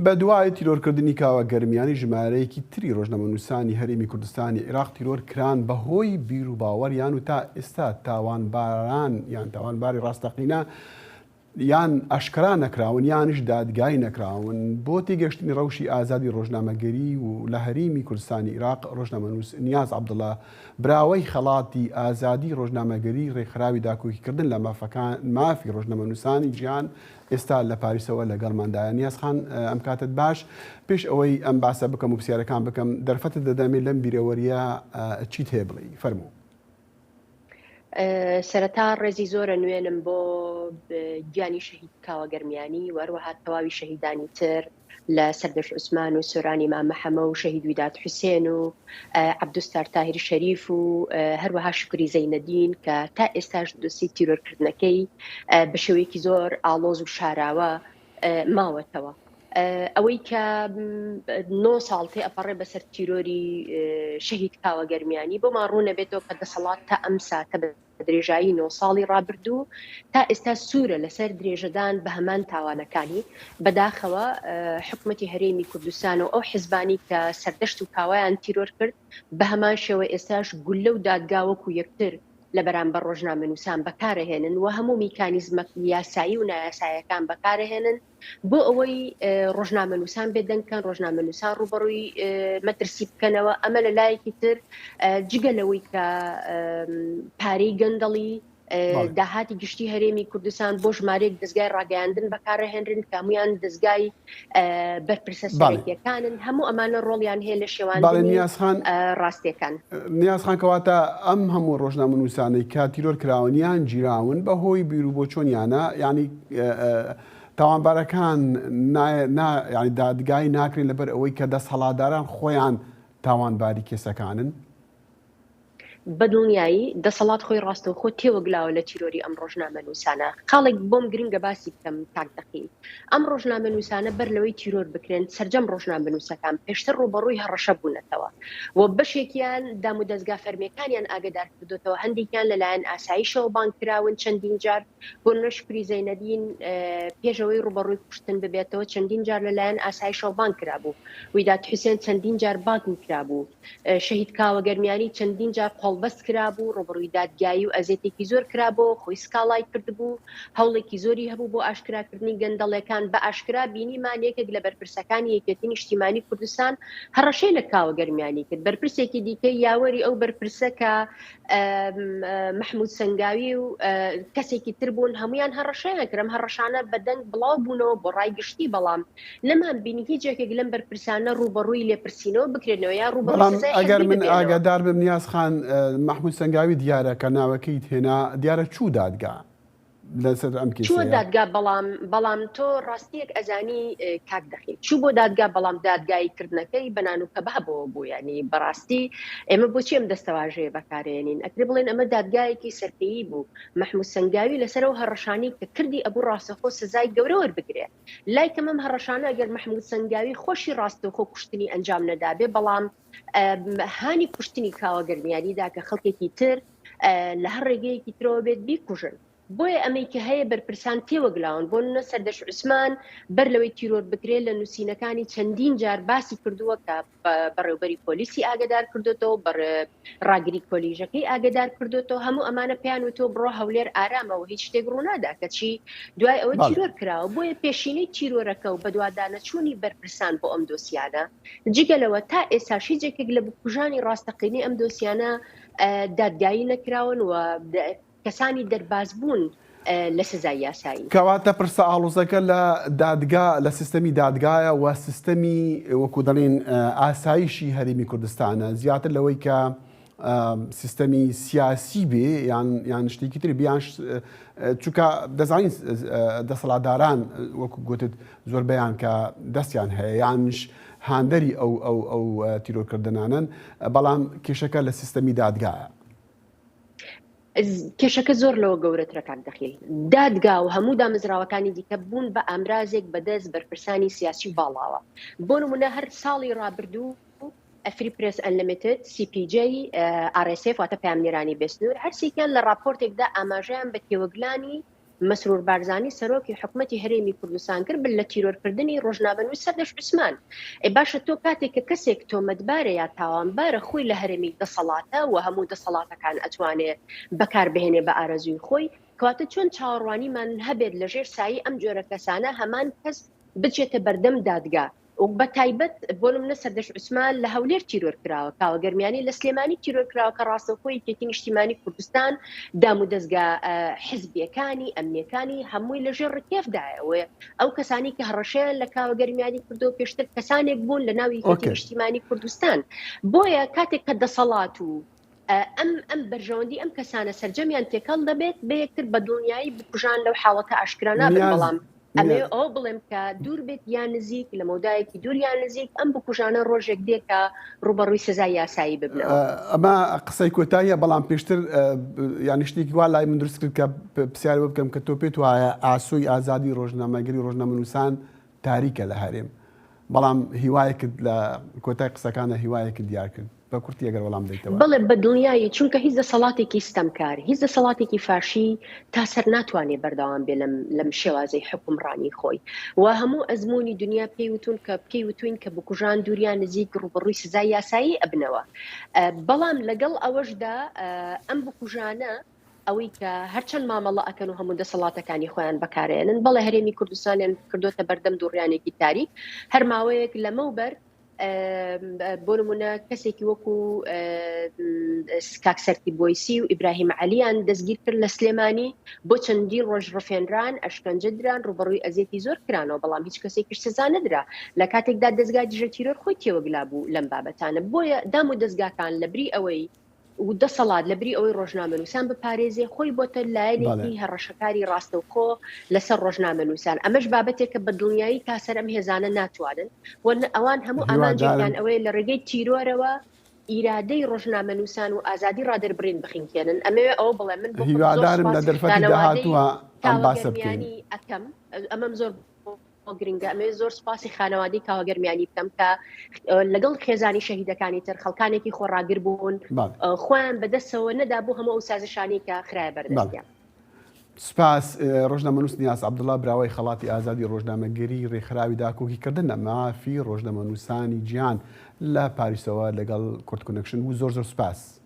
بە دوای تیرۆرکردنی کاوە گەرمیانی ژمارەیەکی تری ڕۆژنامەنووسانی هەرێمی کوردستانی عێراق تیرۆر کران بەهۆی بیر و باوەڕیان و تا ئێستا تاوانباران یان تاوانباری ڕاستەقینە یان ئاشکرا نەکراون یانش دادگای نەکراون. بۆ تێگەشتنی ڕەوشی ئازادی ڕۆژنامەگەری و لە هەرێمی کوردستانی عێراق ڕۆژنامەنووس نیاز عەبدوڵڵا براوەی خەڵاتی ئازادی ڕۆژنامەگەری ڕێکخراوی داکۆکیکردن لە مافی ڕۆژنامەنووسانی گیان ئێستا لە پاریسەوە لەگەڵماندایە. نیازخان ئەم کاتت باش پێش ئەوەی ئەم باسە بکەم و پرسیارەکان بکەم دەرفەتت دەدەمێت لەم بیرەوەریە چیت هەیە بڵێی فەرموو. سەرەتا ڕێزی زۆرە نوێنم بۆ گیانی شەهید کاوە گەرمیانی و هەروەها تەواوی شەهیدانی تر لە سەردەش عوسمان و سۆرانی مام محەمە و شەهید ویداد حوسێن و عەبدوستار تاهیر شەریف و هەروەها شکری زەینەدین کە تا ئێستاش دۆسی تیرۆرکردنەکەی بە شێوەیەکی زۆر ئاڵۆز و شاراوە ماوەتەوە. ئەوەی کە 9 ساڵ تێ ئەپەڕێ بەسەر تیرۆری شەهید کاوە گەرمیانی بۆ ماڕوو نەبێتەوە کە دەسەڵات تا ئەم ساتە درێژایی 9 ساڵی ڕابردوو تا ئێستا سوورە لەسەر درێژەدان بە هەمان تاوانەکانی. بەداخەوە حکومەتی هەرێمی کوردستان و ئەو حیزبانی کە سەردەشت و کاوایان تیرۆر کرد بە هەمان شێوە ئێستاش گولە و دادگاوەکو یەکتر لە بەرامبەر ڕۆژنامەنووسان بەکارەهێنن و هەموو میکانیزمە یاسایی و نایاسایەکان بەکارەهێنن بۆ ئەوەی ڕۆژنامەنووسان بێدەنگکەن، ڕۆژنامەنووسان ڕوبەڕووی مەترسی بکەنەوە. ئەمە لە لایەکی تر جگە لەوەی کە پارەی گەندەڵی داهاتی گشتی هەرێمی کوردستان بۆ ژمارەیەک دەستگای ڕاگەیاندن بەکارەهێنرن کە هەمویان دەستگای بەرپرسە سەرەکیەکانن. هەموو ئەمانە ڕۆڵیان هەیە لە شێوانبوونی ڕاستیەکان. نیازخان کەواتە ئەم هەموو ڕۆژنامەنووسانەی کە تیرۆر کراونیان گیراون بەهۆی بیر و بۆچۆنیانە ینی تاوانبارەکان ینی دادگای ناکرێن لەبەر ئەوەی کە دەست هەڵاتداران خۆیان تاوانباری کێسەکانن. بە دڵنیایی دەسەڵات خۆی ڕاستەوخۆ تێوەگلاوە لە تیرۆری ئەم ڕۆژنامەنووسانە. خاڵێک بۆم گرنگە باسی بکەم کاک دەقین. ئەم ڕۆژنامەنووسانە بەر لەوەی تیرۆر بکرێن سەرجەم ڕۆژنامەنووسەکان پێشتر ڕوبەڕووی هەڕەشە بوونەتەوە و بەشێکیان دام و دەستگا فەرمیەکانیان ئاگادار کردوتەوە، هەندێکیان لەلایەن ئاساییشەوە بانکراون چەندین جار بۆ نەشکری زەینەدین پێشەوەی ڕوبەڕووی کوشتن ببێتەوە چەندین جار لەلایەن ئاساییشەوە بانکرابوو، ویداد حوسێن چەندین جار بانکرابوو، شەهید کاوە گەرمیانی چەندین جار بەست کرابوو، ڕوبەڕووی دادگایی و ئەزێتێکی زۆر کرابەوە، خۆی سکاڵای کردبوو، هەوڵێکی زۆری هەبوو بۆ ئاشکراکردنی گەندەڵەکان. بە ئاشکرا بینیمان یەکێک لە بەرپرسەکانی یەکێتی نیشتیمانی کوردستان هەڕەشەی لە کاوە گەرمیانی کرد. بەرپرسێکی دیکەی یاوەری ئەو بەرپرسە کە محمود سەنگاوی و کەسێکی تر بوون هەمویان هەڕەشەیان کرد. ئەم هەڕەشانە بەدەنگ بڵاو بوونەوە بۆ ڕای گشتی، بەڵام نەمان بینی هیچ یەکێک لەم بەرپرسانە ڕوبەڕووی لێپرسینەوە بکرێنەوە یا ڕوبەڕووی. ئەگەر من ئاگادار بم نیازخان محمود سەنگاوی دیارە کە ناوەکەی هێنا دیارە چوو دادگا لەسەر ئەم کێسەیە چوو دادگا، بەڵام تۆ ڕاستیەک ئەزانی کاک دەخین چوو بۆ دادگا، بەڵام دادگایکردنەکەی بەنان و کەبابەوە بوو. ینی بەڕاستی ئێمە بۆچی ئەم دەستەواژەیە بەکارێنین؟ ئەکرێ بڵێن ئەمە دادگایەکی سەرپێیی بوو. محمود سەنگاوی لەسەر ئەو هەڕەشانی کە کردی ئەبوو ڕاستەخۆ سزای گەورە وەربگرێ. لای کەم ئەم هەڕەشانە ئەگەر محمود سەنگاوی خۆشی ڕاستەخۆ کوشتنی ئەنجام نەدابێ، بەڵام هانی کوشتنی کاوە گەرمیانیدا کە خەڵکێکی تر لە هەر ڕێگەیەکی ترەوە بێت بیکوژن. بۆیە ئەمەی کە هەیە بەرپرسان تێوەگلاون بۆ نە سەردەش عوسمان بەر لەوەی تیرۆر بکرێت لە نووسینەکانی چەندین جار باسی کردووە کە بەڕێوبەری پۆلیسی ئاگادار کردوێتەوە، ڕاگری کۆلیژەکەی ئاگادار کردوێتەوە. هەموو ئەمانە پێیان وتۆ بڕۆ هەولێر ئارامەوە هیچ شتێک ڕوونادا کەچی دوای ئەوە تیرۆر کراوە. بۆیە پێشینەی تیرۆرەکە و بە دووادانەچوونی بەرپرسان بۆ ئەم دۆسیانە جگەلەوە تا ئێستا هیچێکێک لە بکوژانی ڕاستەقینەی ئەم دۆسیانە دادگایی نەکراون و کەسانی دەرباز بوون لە سزای یاسایی. کەواتە پرسە ئاڵوزەکە لە دادگا لە سیستەمی دادگایە و سیستەمی وەکو دەڵێن ئاسایشی هەرێمی کوردستانە زیاتر لەوەی کە سیستەمی سیاسی بێ یان شتێکی تر بیان چونکە دەزانین دەسەڵاتداران وەکو گوتت زۆربەیان کە دەستیان هەیە یانش هاندەری ئەو تیرۆرکردنانن، بەڵام کێشەکە لە سیستەمی دادگایە. کێشەکە زۆر لەوە گەورەترەکان دەخیل. دادگا و هەموو دامەزراوەکانی دیکە بوون بە ئامرازێک بەدەست بەرپرسانی سیاسی باڵاوە. بۆ نمونە هەر ساڵی ڕابردوو ئەفری پرس ئەنلیمیتد، CPJ، RSF واتە پامنێرانی بێسنوور هەرسێکیان لە راپۆرتێکدا ئاماژەیان بە تێوەگلانی مەسرور بارزانی سەرۆکی حکوومەتی هەرێمی کوردستان کرد لە تیرۆرکردنی ڕۆژنامەنووس سەردەش عوسمان. باشە تۆ کاتێک کە کەسێک تۆمەتبارە یا تاوانبارە خۆی لە هەرێمی دەسەڵاتە و هەموو دەسەڵاتەکان ئەتوانێت بەکاربهێنێ بە ئارەزووی خۆی، کەواتە چۆن چاوەڕوانیمان هەبێت لەژێر سایی ئەم جۆرە کەسانە هەمان کەس بچێتە بەردەم دادگا. و بە تایبەت بۆ نمونە سەردەش عوسمان لە هەولێر تیرۆر کراوە، کاوەگەرمیانی لە سلێمانی تیرۆر کراوە کە ڕاستەوخۆی یەکێتی نیشتیمانی کوردستان دام و دەستگا حیزبیەکانی ئەمنیەکانی هەمووی لەژێر ڕکێفدایەوە. ئەو کەسانی کە هەڕەشەیان لە کاوەگەرمیانی کردو پێشتر کەسانێک بوون لە ناوی یەکێتی نیشتیمانی کوردستان. بۆیە کاتێک کە دەسەڵات و ئەم بەرژەوەندی ئەم کەسانە سەرجەمیان تێکەڵ دەبێت بە یەکتر بە دڵنیایی بکوژان لەو حاڵەتە ئاشکرا نابێت. بەڵام ئەمێ ئەو بڵێم کە دوور بێت یان نزیک لە مەودایەکی دووریان نزیک ئەم بکوژانە ڕۆژێک دێکە ڕوبەڕووی سزای یاسایی ببنەوە. ئەمە قسەی کۆتاییە، بەڵام پێشتر یان شتێکی وا لای من دروست کرد کە پرسیارەوە بکەم کە تۆ پێت وایە ئاسۆی ئازادی ڕۆژنامەگەری ڕۆژنامەنووسان تاریکە لە هەرێم، بەڵام هیوایەکت لە کۆتای قسەکانە هیوایەکت دیار کرد بە کورتی ئەگەر وەڵام دەیتەوە. بەڵێ بە دڵنیایی، چونکە هیچ دەسەڵاتێکی ستەمکار، هیچ دەسەڵاتێکی فاشی تا سەر ناتوانێت بەردەوام بێ لەم شێوازەی حکومڕانی خۆی. و هەموو ئەزمموی دنیا پێی وتون کە پێی وتوین کە بکوژان دووریان نزیک ڕوبەڕووی سزای یاسایی ئەبنەوە. بەڵام لەگەڵ ئەوەشدا ئەم بکوژانە ئەوەی کە هەرچەند مامەڵە ئەکەن و هەموو دەسەڵاتەکانی خۆیان بەکارێنن، بەڵێ هەرێمی کوردستانیان کردوتە بەردەم دووڕیانێکی تاریک. هەر ماوەیەک لەمەوبەر بۆ نمونە کەسێکی وەکو کاک سەرکی بۆیسی و ئیبراهیم عەلییان دەستگیر کرد لە سلێمانی، بۆ چەندی ڕۆژ ڕفێنران، ئەشکەنجە دران، ڕوبەڕووی ئەزیەتی زۆر کرانەوە، بەڵام هیچ کەسێکیش سزا نەدرا. لە کاتێکدا دەستگای دژە تیرۆر خۆی تێوەگلا بوو لەم بابەتانە. بۆیە دام و دەستگاکان لەبری ئەوەی و دەسەڵات لەبری ئەوەی ڕۆژنامەنووسان بپارێزێ خۆی بۆتە لایەنێکی هەڕەشەکاری ڕاستەوخۆ لەسەر ڕۆژنامەنووسان. ئەمەش بابەتێکە بە دڵنیایی کاسەر ئەم هێزانە ناتوانن، ئەوان هەموو ئامانجێکیان ئەوەیە لە ڕێگەی تیرۆرەوە ئیرادەی ڕۆژنامەنووسان و ئازادی ڕادەربڕین بخینکێنن. ئەمەوێ ئەوە بڵێ من هیوادارم لە دەرفەتی داهاتووە ئەم باسە بکەین. ئەەکەم ئەمەم زۆر گرنگە، ئەمێ زۆر سپاسی خانەوادەی کاوەگەرمیانی بکەم کە لەگەڵ خێزانی شەهیدەکانی تر خەڵکانێکی خۆڕاگر بوون، خۆیان بەدەستەوە نەدا بوو هەموو ئەو سازشانی کە خراە بەردەستیان. سپاس. ڕۆژنامەنووس نیاز عەبدوڵڵا براوەی خەڵاتی ئازادی ڕۆژنامەگەری ڕێکخراوی داکۆکیکردنە مافی ڕۆژنامەنووسانی گیان لە پاریسەوە لەگەڵ کورد کۆنەکشن و زۆر سپاس.